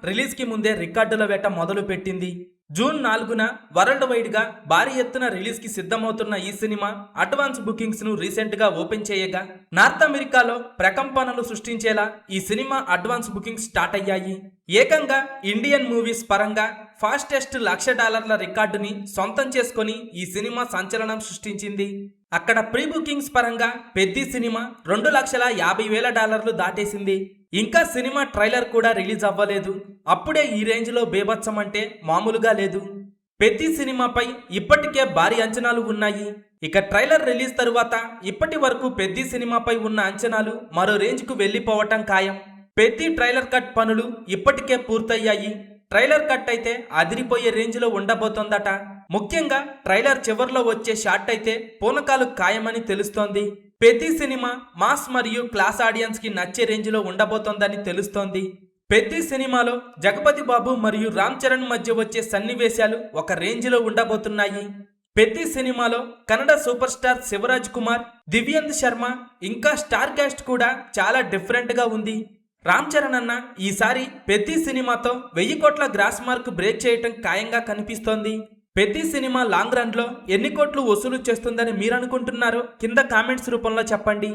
Release కి ముందే రికార్డుల వేట మొదలు పెట్టింది. జూన్ 4న వరల్డ్ వైడ్ గా భారీ ఎత్తున రిలీజ్ కి సిద్ధమవుతున్న ఈ సినిమా అడ్వాన్స్ బుకింగ్స్ ను రీసెంట్ గా ఓపెన్ చేయగా నార్త్ అమెరికాలో ప్రకంపనలు సృష్టించేలా ఈ సినిమా అడ్వాన్స్ బుకింగ్స్ స్టార్ట్ అయ్యాయి. ఏకంగా ఇండియన్ మూవీస్ పరంగా ఫాస్టెస్ట్ $1,00,000 రికార్డుని సొంతం చేసుకొని ఈ సినిమా సంచలనం సృష్టించింది. అక్కడ ప్రీ బుకింగ్స్ పరంగా పెద్ది సినిమా $2,50,000 దాటేసింది. ఇంకా సినిమా ట్రైలర్ కూడా రిలీజ్ అవ్వలేదు. అప్పుడే ఈ రేంజ్ లో బేభత్సం అంటే మామూలుగా లేదు. పెద్ది సినిమాపై ఇప్పటికే భారీ అంచనాలు ఉన్నాయి. ఇక ట్రైలర్ రిలీజ్ తరువాత ఇప్పటి వరకు పెద్ది సినిమాపై ఉన్న అంచనాలు మరో రేంజ్ కు వెళ్లిపోవటం ఖాయం. పెద్ది ట్రైలర్ కట్ పనులు ఇప్పటికే పూర్తయ్యాయి. ట్రైలర్ కట్ అయితే అదిరిపోయే రేంజ్ లో ఉండబోతోందట. ముఖ్యంగా ట్రైలర్ చివర్లో వచ్చే షాట్ అయితే పూనకాలు ఖాయమని తెలుస్తోంది. పెద్ది సినిమా మాస్ మరియు క్లాస్ ఆడియన్స్ కి నచ్చే రేంజ్ లో ఉండబోతోందని తెలుస్తోంది. పెద్ది సినిమాలో జగపతి బాబు మరియు రామ్ చరణ్ మధ్య వచ్చే సన్నివేశాలు ఒక రేంజ్ లో ఉండబోతున్నాయి. పెద్ది సినిమాలో కన్నడ సూపర్ స్టార్ శివరాజ్ కుమార్, దివ్యంత్ శర్మ ఇంకా స్టార్ కాస్ట్ కూడా చాలా డిఫరెంట్ గా ఉంది. రామ్ చరణ్ అన్న ఈసారి పెద్ది సినిమాతో 1000 కోట్ల గ్రాస్ మార్క్ బ్రేక్ చేయటం ఖాయంగా కనిపిస్తోంది. పెద్ది సినిమా లాంగ్ రన్ లో ఎన్ని కోట్లు వసూలు చేస్తుందని మీరు అనుకుంటున్నారో కింద కామెంట్స్ రూపంలో చెప్పండి.